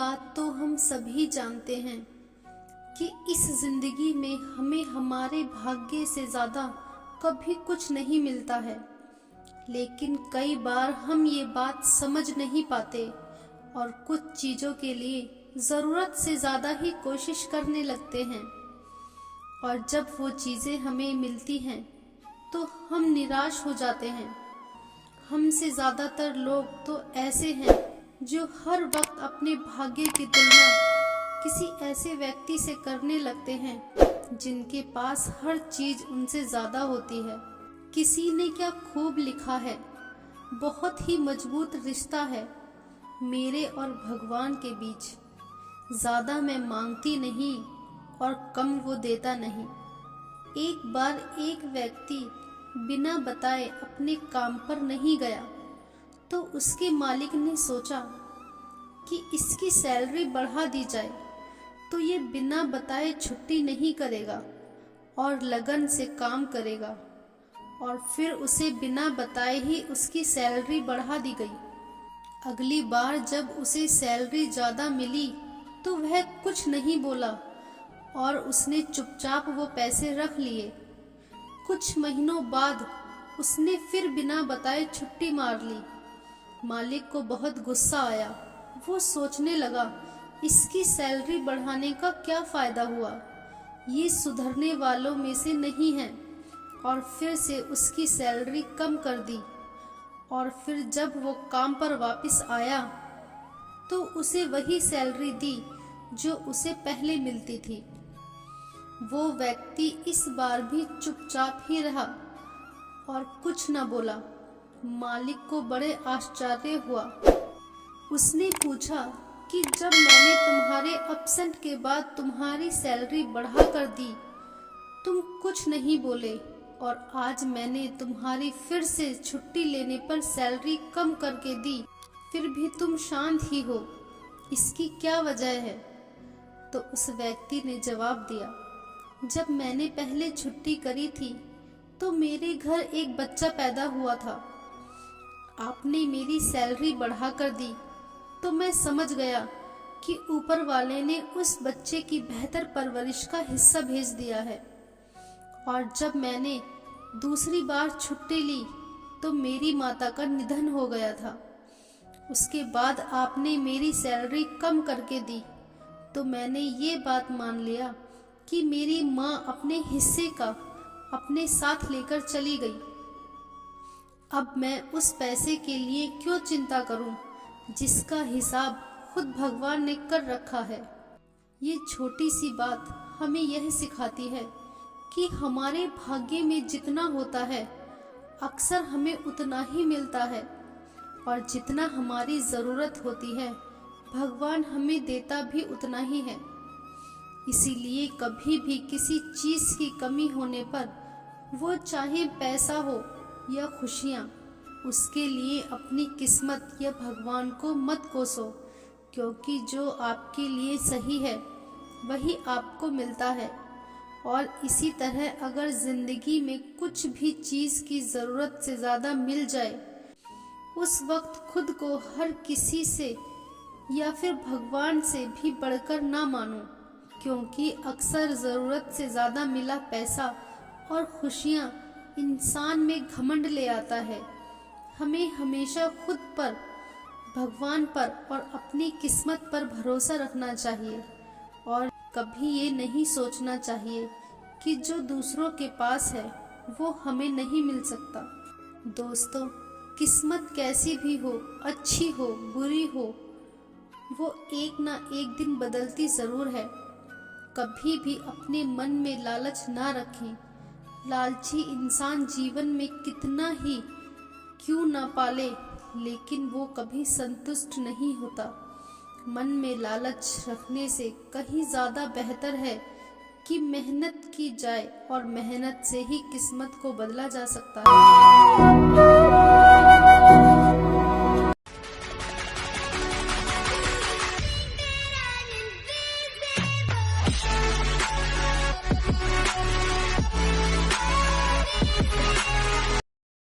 बात तो हम सभी जानते हैं कि इस जिंदगी में हमें हमारे भाग्य से ज़्यादा कभी कुछ नहीं मिलता है। लेकिन कई बार हम ये बात समझ नहीं पाते और कुछ चीज़ों के लिए ज़रूरत से ज़्यादा ही कोशिश करने लगते हैं, और जब वो चीज़ें हमें मिलती हैं तो हम निराश हो जाते हैं। हमसे ज़्यादातर लोग तो ऐसे हैं जो हर वक्त अपने भाग्य की तुलना किसी ऐसे व्यक्ति से करने लगते हैं जिनके पास हर चीज़ उनसे ज़्यादा होती है। किसी ने क्या खूब लिखा है, बहुत ही मजबूत रिश्ता है मेरे और भगवान के बीच। ज़्यादा मैं मांगती नहीं और कम वो देता नहीं। एक बार एक व्यक्ति बिना बताए अपने काम पर नहीं गया तो उसके मालिक ने सोचा कि इसकी सैलरी बढ़ा दी जाए तो ये बिना बताए छुट्टी नहीं करेगा और लगन से काम करेगा, और फिर उसे बिना बताए ही उसकी सैलरी बढ़ा दी गई। अगली बार जब उसे सैलरी ज़्यादा मिली तो वह कुछ नहीं बोला और उसने चुपचाप वो पैसे रख लिए। कुछ महीनों बाद उसने फिर बिना बताए छुट्टी मार ली। मालिक को बहुत गुस्सा आया। वो सोचने लगा, इसकी सैलरी बढ़ाने का क्या फ़ायदा हुआ, ये सुधरने वालों में से नहीं है, और फिर से उसकी सैलरी कम कर दी। और फिर जब वो काम पर वापस आया तो उसे वही सैलरी दी जो उसे पहले मिलती थी। वो व्यक्ति इस बार भी चुपचाप ही रहा और कुछ न बोला। मालिक को बड़े आश्चर्य हुआ। उसने पूछा कि जब मैंने तुम्हारे एब्सेंट के बाद तुम्हारी सैलरी बढ़ा कर दी, तुम कुछ नहीं बोले, और आज मैंने तुम्हारी फिर से छुट्टी लेने पर सैलरी कम करके दी, फिर भी तुम शांत ही हो, इसकी क्या वजह है? तो उस व्यक्ति ने जवाब दिया, जब मैंने पहले छुट्टी करी थी तो मेरे घर एक बच्चा पैदा हुआ था। आपने मेरी सैलरी बढ़ा कर दी तो मैं समझ गया कि ऊपर वाले ने उस बच्चे की बेहतर परवरिश का हिस्सा भेज दिया है। और जब मैंने दूसरी बार छुट्टी ली तो मेरी माता का निधन हो गया था। उसके बाद आपने मेरी सैलरी कम करके दी तो मैंने ये बात मान लिया कि मेरी माँ अपने हिस्से का अपने साथ लेकर चली गई। अब मैं उस पैसे के लिए क्यों चिंता करूं जिसका हिसाब खुद भगवान ने कर रखा है। ये छोटी सी बात हमें यह सिखाती है कि हमारे भाग्य में जितना होता है अक्सर हमें उतना ही मिलता है, और जितना हमारी ज़रूरत होती है भगवान हमें देता भी उतना ही है। इसीलिए कभी भी किसी चीज़ की कमी होने पर, वो चाहे पैसा हो या खुशियाँ, उसके लिए अपनी किस्मत या भगवान को मत कोसो, क्योंकि जो आपके लिए सही है वही आपको मिलता है। और इसी तरह अगर ज़िंदगी में कुछ भी चीज़ की ज़रूरत से ज़्यादा मिल जाए, उस वक्त खुद को हर किसी से या फिर भगवान से भी बढ़कर ना मानो, क्योंकि अक्सर ज़रूरत से ज़्यादा मिला पैसा और खुशियाँ इंसान में घमंड ले आता है। हमें हमेशा खुद पर, भगवान पर और अपनी किस्मत पर भरोसा रखना चाहिए, और कभी ये नहीं सोचना चाहिए कि जो दूसरों के पास है वो हमें नहीं मिल सकता। दोस्तों, किस्मत कैसी भी हो, अच्छी हो, बुरी हो, वो एक ना एक दिन बदलती ज़रूर है। कभी भी अपने मन में लालच ना रखें। लालची इंसान जीवन में कितना ही क्यों ना पाले, लेकिन वो कभी संतुष्ट नहीं होता। मन में लालच रखने से कहीं ज़्यादा बेहतर है कि मेहनत की जाए, और मेहनत से ही किस्मत को बदला जा सकता है।